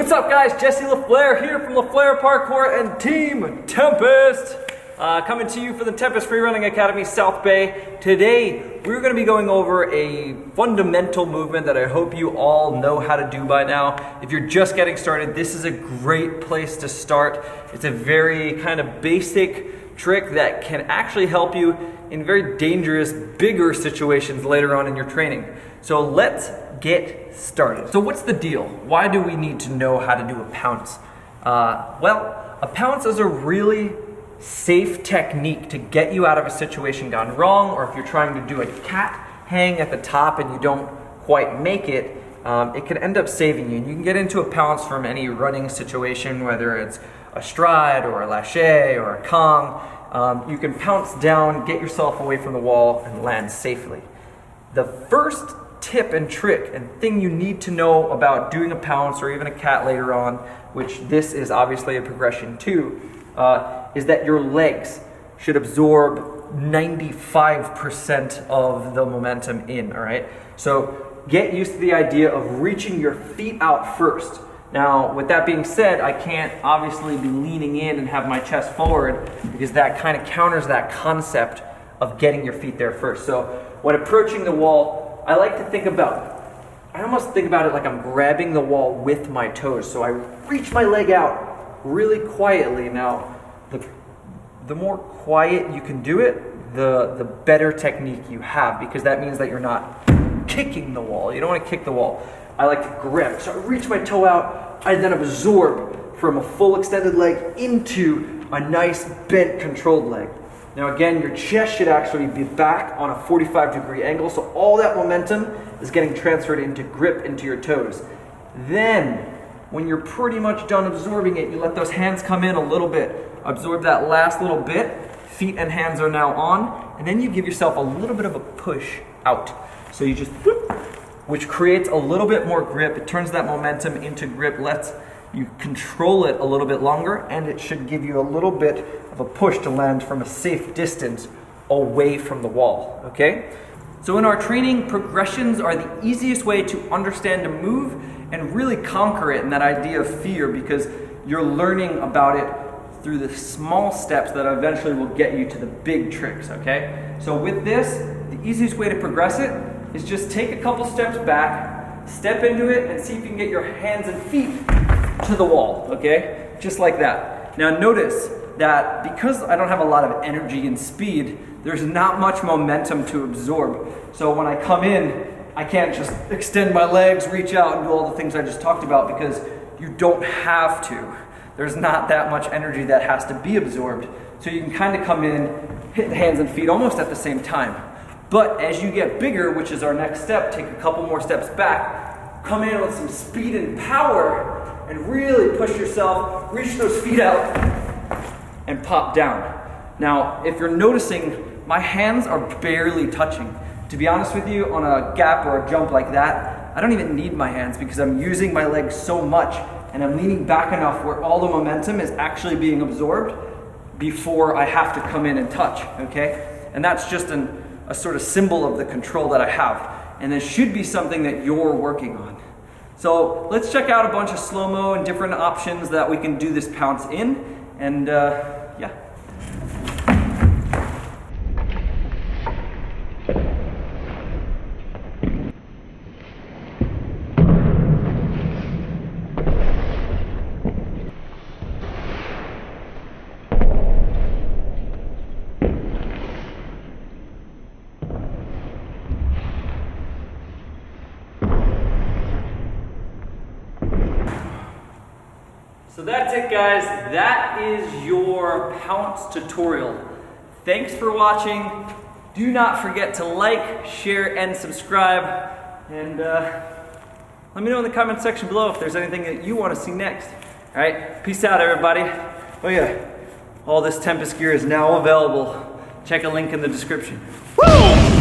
What's up guys, Jesse LaFlair here from LaFlairParkour and Team Tempest. Coming to you from the Tempest Freerunning Academy, South Bay. Today, we're gonna be going over a fundamental movement that I hope you all know how to do by now. If you're just getting started, this is a great place to start. It's a very kind of basic trick that can actually help you in very dangerous, bigger situations later on in your training. So let's get started. So what's the deal? Why do we need to know how to do a pounce? Well, a pounce is a really safe technique to get you out of a situation gone wrong, or if you're trying to do a cat hang at the top and you don't quite make it, it can end up saving you. And you can get into a pounce from any running situation, whether it's a stride or a lâcher or a Kong. You can pounce down, get yourself away from the wall, and land safely. The first tip and trick and thing you need to know about doing a pounce or even a cat later on, which this is obviously a progression too, is that your legs should absorb 95% of the momentum in, all right? So get used to the idea of reaching your feet out first. Now, with that being said, I can't obviously be leaning in and have my chest forward because that kind of counters that concept of getting your feet there first. So when approaching the wall, I almost think about it like I'm grabbing the wall with my toes. So I reach my leg out really quietly. Now, the more quiet you can do it, the better technique you have, because that means that you're not kicking the wall. You don't want to kick the wall. I like to grab. So I reach my toe out, I then absorb from a full extended leg into a nice bent controlled leg. Now again, your chest should actually be back on a 45-degree angle, so all that momentum is getting transferred into grip into your toes. Then, when you're pretty much done absorbing it, you let those hands come in a little bit. Absorb that last little bit, feet and hands are now on, and then you give yourself a little bit of a push out. So you just whoop, which creates a little bit more grip. It turns that momentum into grip, lets you control it a little bit longer, and it should give you a little bit of a push to land from a safe distance away from the wall, okay? So in our training, progressions are the easiest way to understand a move and really conquer it in that idea of fear, because you're learning about it through the small steps that eventually will get you to the big tricks, okay? So with this, the easiest way to progress it is just take a couple steps back, step into it, and see if you can get your hands and feet to the wall, okay? Just like that. Now notice that because I don't have a lot of energy and speed, there's not much momentum to absorb. So when I come in, I can't just extend my legs, reach out, and do all the things I just talked about, because you don't have to. There's not that much energy that has to be absorbed. So you can kind of come in, hit the hands and feet almost at the same time. But as you get bigger, which is our next step, take a couple more steps back, come in with some speed and power, and really push yourself, reach those feet out, and pop down. Now, if you're noticing, my hands are barely touching. To be honest with you, on a gap or a jump like that, I don't even need my hands because I'm using my legs so much, and I'm leaning back enough where all the momentum is actually being absorbed before I have to come in and touch, okay? And that's just a sort of symbol of the control that I have. And this should be something that you're working on. So let's check out a bunch of slow-mo and different options that we can do this pounce in, and yeah. So that's it guys, that is your pounce tutorial. Thanks for watching. Do not forget to like, share, and subscribe. And let me know in the comment section below if there's anything that you want to see next. All right, peace out everybody. Oh yeah, all this Tempest gear is now available. Check a link in the description. Woo!